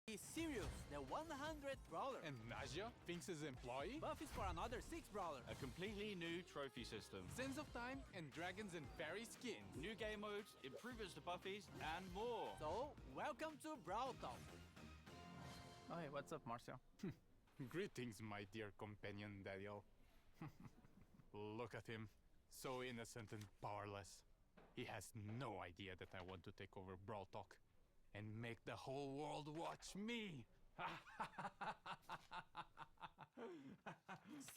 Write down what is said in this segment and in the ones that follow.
Is Sirius, the 100th brawler. And Naja, Finks' employee? Buffs for another 6 brawler. A completely new trophy system. Sands of Time and Dragons and Fairy skins. New game modes, improvements to buffies, and more. So, welcome to Brawl Talk. Oh, hey, what's up, Marcio? Greetings, my dear companion, Daniel. Look at him. So innocent and powerless. He has no idea that I want to take over Brawl Talk and make the whole world watch me.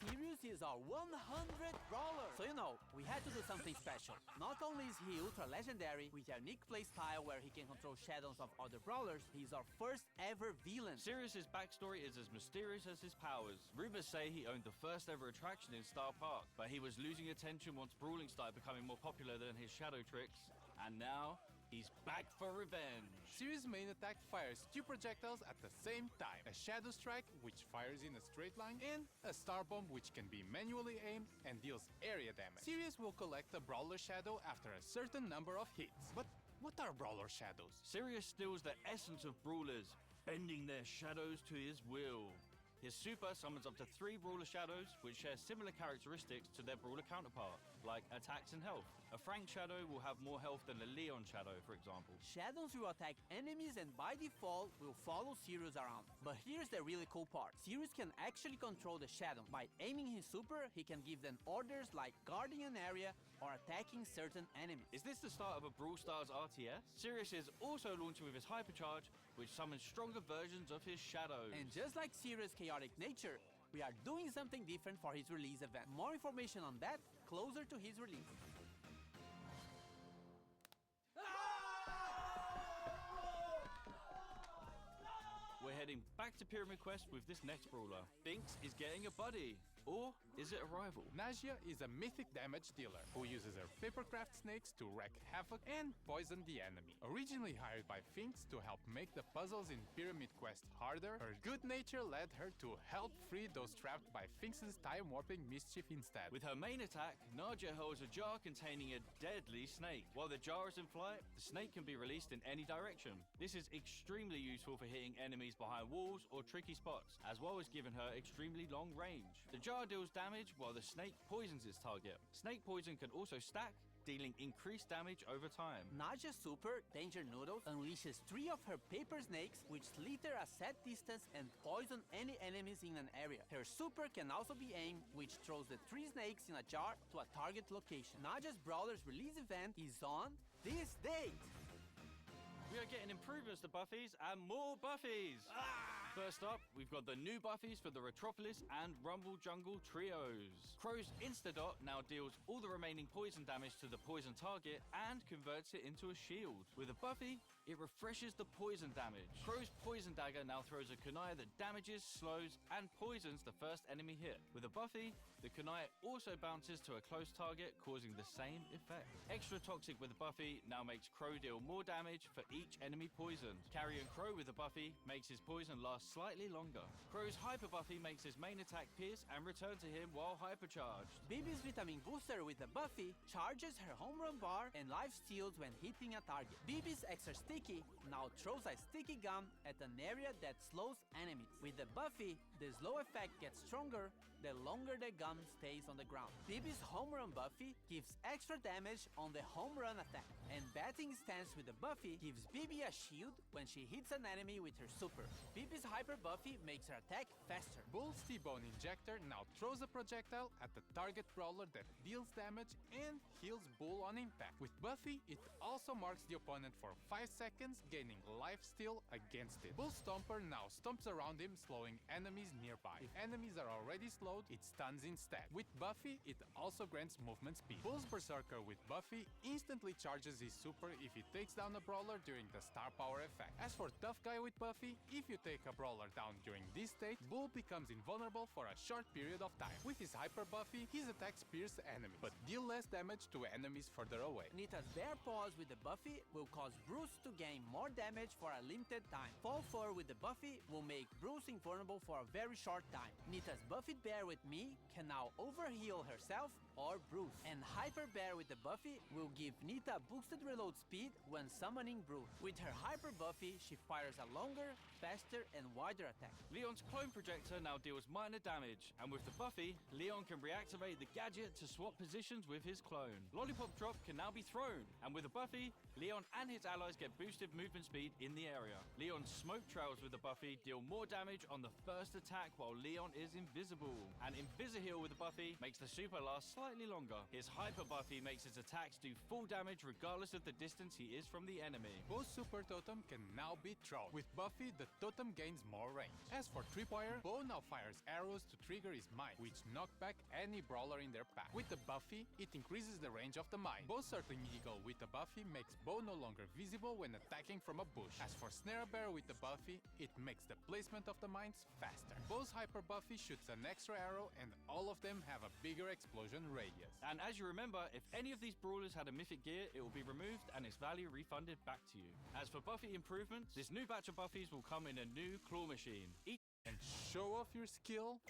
Sirius is our 100th brawler. So we had to do something special. Not only is he ultra legendary with a unique playstyle where he can control shadows of other brawlers, he's our first ever villain. Sirius's backstory is as mysterious as his powers. Rumors say he owned the first ever attraction in Star Park, but he was losing attention once brawling started becoming more popular than his shadow tricks, and now he's back for revenge. Sirius' main attack fires 2 projectiles at the same time. A Shadow Strike, which fires in a straight line, and a Star Bomb, which can be manually aimed and deals area damage. Sirius will collect a Brawler Shadow after a certain number of hits. But what are Brawler Shadows? Sirius steals the essence of brawlers, bending their shadows to his will. His super summons up to 3 brawler shadows, which share similar characteristics to their brawler counterpart, like attacks and health. A Frank shadow will have more health than a Leon shadow, for example. Shadows will attack enemies and by default will follow Sirius around. But here's the really cool part. Sirius can actually control the shadow. By aiming his super, he can give them orders like guarding an area or attacking certain enemies. Is this the start of a Brawl Stars RTS? Sirius is also launching with his Hypercharge, which summons stronger versions of his shadows. And just like Sirius' chaotic nature, we are doing something different for his release event. More information on that closer to his release. We're heading back to Pyramid Quest with this next brawler. Finks is getting a buddy. Or is it a rival? Naja is a mythic damage dealer who uses her papercraft snakes to wreak havoc and poison the enemy. Originally hired by Finks to help make the puzzles in Pyramid Quest harder, her good nature led her to help free those trapped by Finks' time-warping mischief instead. With her main attack, Naja holds a jar containing a deadly snake. While the jar is in flight, the snake can be released in any direction. This is extremely useful for hitting enemies behind walls or tricky spots, as well as giving her extremely long range. The jar deals damage while the snake poisons its target. Snake poison can also stack, dealing increased damage over time. Naja's super, Danger Noodles, unleashes 3 of her paper snakes which slither a set distance and poison any enemies in an area. Her super can also be aimed, which throws the 3 snakes in a jar to a target location. Naja's Brawler's release event is on this date. We are getting improvements to buffies and more buffies! First up, we've got the new buffies for the Retropolis and Rumble Jungle trios. Crow's Instadot now deals all the remaining poison damage to the poison target and converts it into a shield. With a buffy, it refreshes the poison damage. Crow's Poison Dagger now throws a kunai that damages, slows, and poisons the first enemy hit. With a buffy, the kunai also bounces to a close target, causing the same effect. Extra Toxic with a buffy now makes Crow deal more damage for each enemy poisoned. Carrying Crow with a buffy makes his poison last slightly longer. Crow's Hyper Buffy makes his main attack pierce and return to him while hypercharged. Bibi's Vitamin Booster with a buffy charges her home run bar and life steals when hitting a target. Bibi's Extra Sticky now throws a sticky gum at an area that slows enemies. With the buffy, the slow effect gets stronger the longer the gum stays on the ground. Bibi's Home Run Buffy gives extra damage on the home run attack. And Batting Stance with the buffy gives Bibi a shield when she hits an enemy with her super. Bibi's Hyper Buffy makes her attack faster. Bull's T-Bone Injector now throws a projectile at the target brawler that deals damage and heals Bull on impact. With Buffy, it also marks the opponent for 5 seconds, gaining life steal against it. Bull Stomper now stomps around him, slowing enemies nearby. If enemies are already slowed, it stuns instead. With Buffy, it also grants movement speed. Bull's Berserker with Buffy instantly charges his super if he takes down a brawler during the star power effect. As for Tough Guy with Buffy, if you take a brawler down during this state, Bull becomes invulnerable for a short period of time. With his Hyper Buffy, his attacks pierce enemies, but deal less damage to enemies further away. Nita's Bear Paws with the buffy will cause Bruce to gain more damage for a limited time. Fall Fur with the buffy will make Bruce invulnerable for a very short time. Nita's Buffy Bear with Me can now overheal herself or Bruce. And Hyper Bear with the Buffy will give Nita boosted reload speed when summoning Bruce. With her Hyper Buffy, she fires a longer, faster, and wider attack. Leon's clone projector now deals minor damage, and with the Buffy, Leon can reactivate the gadget to swap positions with his clone. Lollipop Drop can now be thrown, and with a Buffy, Leon and his allies get boosted movement speed in the area. Leon's smoke trails with the Buffy deal more damage on the first attack while Leon is invisible. And Invisi-Heal with the Buffy makes the super last slightly longer. His Hyper Buffy makes his attacks do full damage regardless of the distance he is from the enemy. Bo's super totem can now be thrown. With Buffy, the totem gains more range. As for Tripwire, Bo now fires arrows to trigger his mine, which knock back any brawler in their pack. With the Buffy, it increases the range of the mine. Bo's Circling Eagle with the Buffy makes Bo no longer visible when attacking from a bush. As for Snare Bear with the Buffy, it makes the placement of the mines faster. Bo's Hyper Buffy shoots an extra arrow, and all of them have a bigger explosion radius. And as you remember, if any of these brawlers had a mythic gear, it will be removed and its value refunded back to you. As for Buffy improvements, this new batch of Buffies will come in a new claw machine. And show off your skill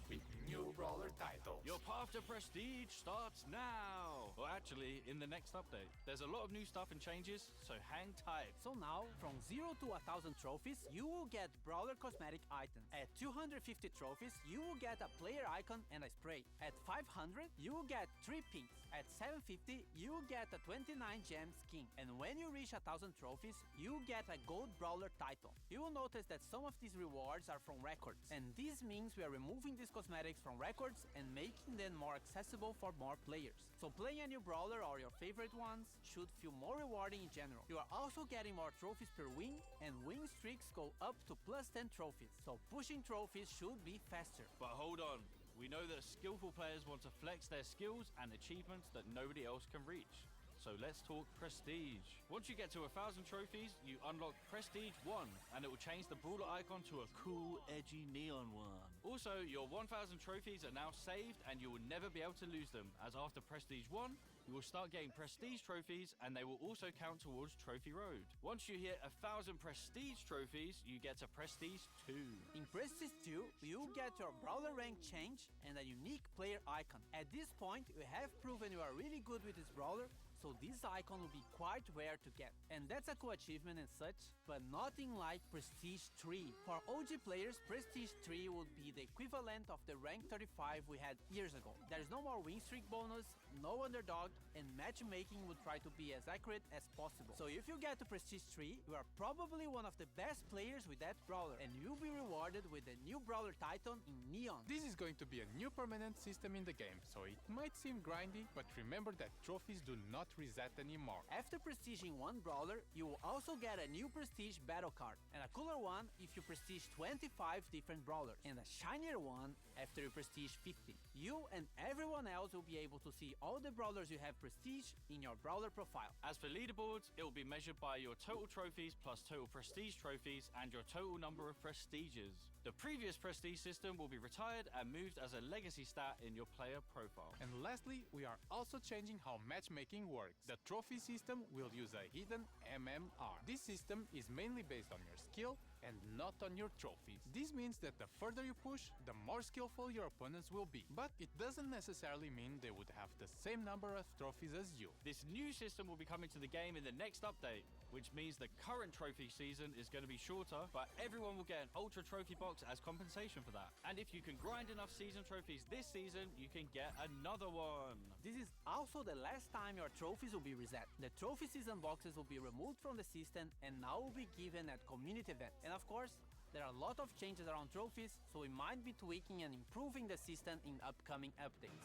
with new brawler titles. Your path to prestige starts now! Well, actually, in the next update. There's a lot of new stuff and changes, so hang tight. So now, from 0 to 1,000 trophies, you will get brawler cosmetic items. At 250 trophies, you will get a player icon and a spray. At 500, you will get 3 pinks. At 750, you will get a 29 gem skin. And when you reach 1,000 trophies, you will get a gold brawler title. You will notice that some of these rewards are from records. And this means we are removing these cosmetics from records and making them more accessible for more players. So playing a new brawler or your favorite ones should feel more rewarding in general. You are also getting more trophies per win, and win streaks go up to plus 10 trophies. So pushing trophies should be faster. But hold on. We know that skillful players want to flex their skills and achievements that nobody else can reach. So let's talk prestige. Once you get to 1,000 trophies, you unlock Prestige 1, and it will change the brawler icon to a cool, edgy neon one. Also, your 1,000 trophies are now saved, and you will never be able to lose them, as after Prestige 1, you will start getting prestige trophies, and they will also count towards Trophy Road. Once you hit 1,000 prestige trophies, you get to Prestige 2. In Prestige 2, you get your brawler rank change and a unique player icon. At this point, you have proven you are really good with this brawler, so this icon will be quite rare to get. And that's a cool achievement and such, but nothing like Prestige 3. For OG players, Prestige 3 would be the equivalent of the rank 35 we had years ago. There's no more win streak bonus, no underdog, and matchmaking would try to be as accurate as possible. So if you get to Prestige 3, you are probably one of the best players with that brawler, and you'll be rewarded with the new brawler titan in Neon. This is going to be a new permanent system in the game, so it might seem grindy, but remember that trophies do not reset anymore. After prestiging one brawler, you will also get a new prestige battle card, and a cooler one if you prestige 25 different brawlers, and a shinier one after you prestige 50. You and everyone else will be able to see all the brawlers you have prestige in your brawler profile. As for leaderboards, it will be measured by your total trophies plus total prestige trophies and your total number of prestiges. The previous prestige system will be retired and moved as a legacy stat in your player profile. And lastly, we are also changing how matchmaking works. The trophy system will use a hidden MMR. This system is mainly based on your skill and not on your trophies. This means that the further you push, the more skillful your opponents will be. But it doesn't necessarily mean they would have the same number of trophies as you. This new system will be coming to the game in the next update, which means the current trophy season is going to be shorter, but everyone will get an ultra trophy box as compensation for that. And if you can grind enough season trophies this season, you can get another one. This is also the last time your trophies will be reset. The trophy season boxes will be removed from the system and now will be given at community events. And of course, there are a lot of changes around trophies, so we might be tweaking and improving the system in upcoming updates.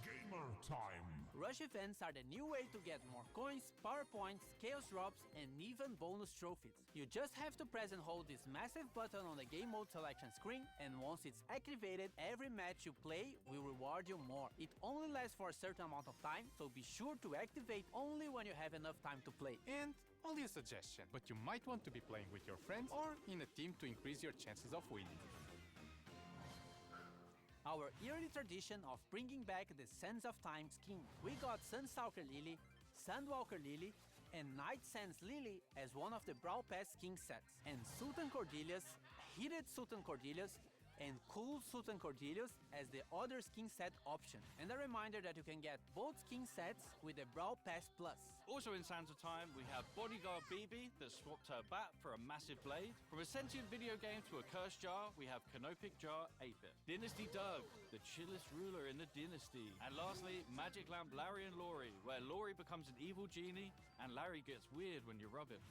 Gamer time! Rush events are the new way to get more coins, power points, chaos drops, and even bonus trophies. You just have to press and hold this massive button on the game mode selection screen, and once it's activated, every match you play will reward you more. It only lasts for a certain amount of time, so be sure to activate only when you have enough time to play. And only a suggestion, but you might want to be playing with your friends or in a team to increase your chances of winning. Our yearly tradition of bringing back the Sands of Time skin. We got Sunstalker Lily, Sandwalker Lily, and Night Sands Lily as one of the Brawl Pass skin sets. And Sultan Cordelius, Heated Sultan Cordelius, and cool Sultan Cordelius as the other skin set option. And a reminder that you can get both skin sets with the Brawl Pass Plus. Also in Santa time, we have Bodyguard BB that swapped her bat for a massive blade. From a sentient video game to a cursed jar, we have Canopic Jar 8-bit. Dynasty Doug, the chillest ruler in the dynasty. And lastly, Magic Lamp Larry and Laurie, where Laurie becomes an evil genie and Larry gets weird when you rub him.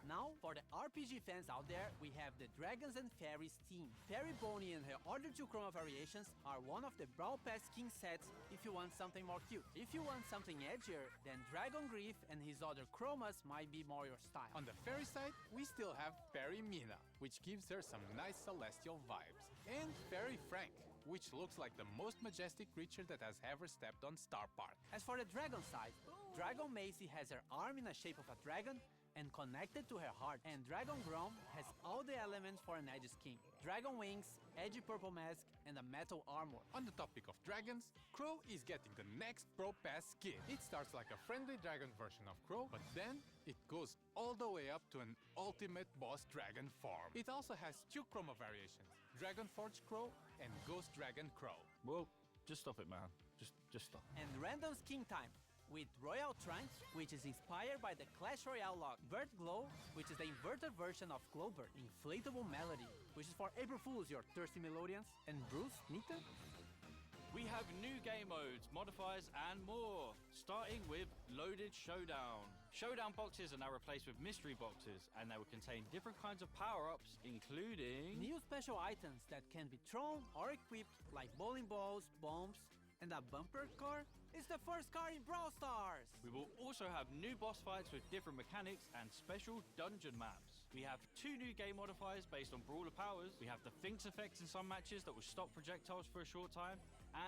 Now, for the RPG fans out there, we have the Dragons and Fairies team. Fairy Bonnie and her other two chroma variations are one of the Brawl Pass skin sets if you want something more cute. If you want something edgier, then Dragon Grief and his other chromas might be more your style. On the fairy side, we still have Fairy Mina, which gives her some nice celestial vibes. And Fairy Frank, which looks like the most majestic creature that has ever stepped on Star Park. As for the dragon side, Dragon Macy has her arm in the shape of a dragon and connected to her heart, and Dragon Grom has all the elements for an edgy skin. Dragon wings, edgy purple mask, and a metal armor. On the topic of dragons, Crow is getting the next Pro Pass skin. It starts like a friendly dragon version of Crow, but then it goes all the way up to an ultimate boss dragon form. It also has two chroma variations, Dragon Forge Crow and Ghost Dragon Crow. Well, just stop it, man. Just stop. And random skin time with Royal Trunks, which is inspired by the Clash Royale lock. Vert Glow, which is the inverted version of Glowbird. Inflatable Melody, which is for April Fools, your thirsty melodians. And Bruce, Nita? We have new game modes, modifiers, and more. Starting with Loaded Showdown. Showdown boxes are now replaced with mystery boxes, and they will contain different kinds of power-ups, including New special items that can be thrown or equipped, like bowling balls, bombs, and a bumper car is the first car in Brawl Stars! We will also have new boss fights with different mechanics and special dungeon maps. We have two new game modifiers based on brawler powers. We have the Finks effects in some matches that will stop projectiles for a short time,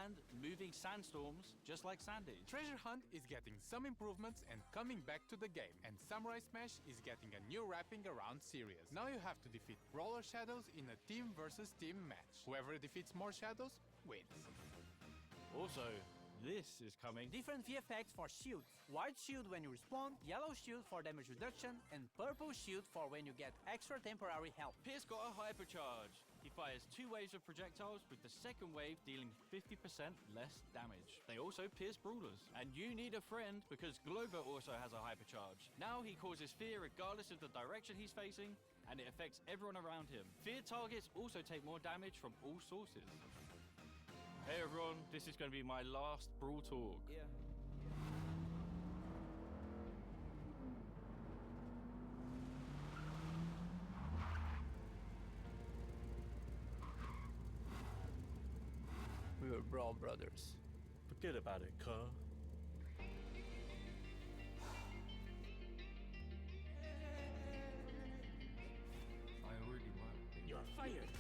and moving sandstorms, just like Sandy. Treasure Hunt is getting some improvements and coming back to the game, and Samurai Smash is getting a new wrapping around series. Now you have to defeat Brawler Shadows in a team versus team match. Whoever defeats more shadows wins. Also, this is coming. Different VFX for shields. White shield when you respawn, yellow shield for damage reduction, and purple shield for when you get extra temporary health. Pierce got a hypercharge. He fires 2 waves of projectiles, with the second wave dealing 50% less damage. They also pierce brawlers. And you need a friend, because Glover also has a hypercharge. Now he causes fear regardless of the direction he's facing, and it affects everyone around him. Fear targets also take more damage from all sources. Hey everyone, this is going to be my last Brawl Talk. Yeah. We were Brawl brothers. Forget about it, cuz. I already won. You're fired!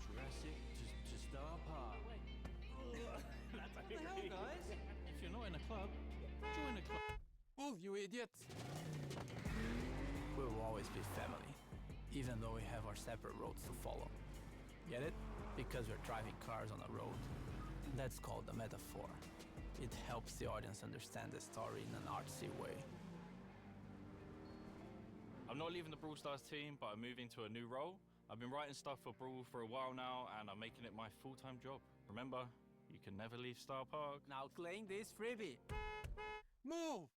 Jurassic to Star Park. What the hell, guys? If you're not in a club, join a club. Oh, you idiot! We will always be family, even though we have our separate roads to follow. Get it? Because we're driving cars on a road. That's called a metaphor. It helps the audience understand the story in an artsy way. I'm not leaving the Brawl Stars team, but I'm moving to a new role. I've been writing stuff for Brawl for a while now, and I'm making it my full-time job. Remember, you can never leave Star Park. Now claim this freebie. Move!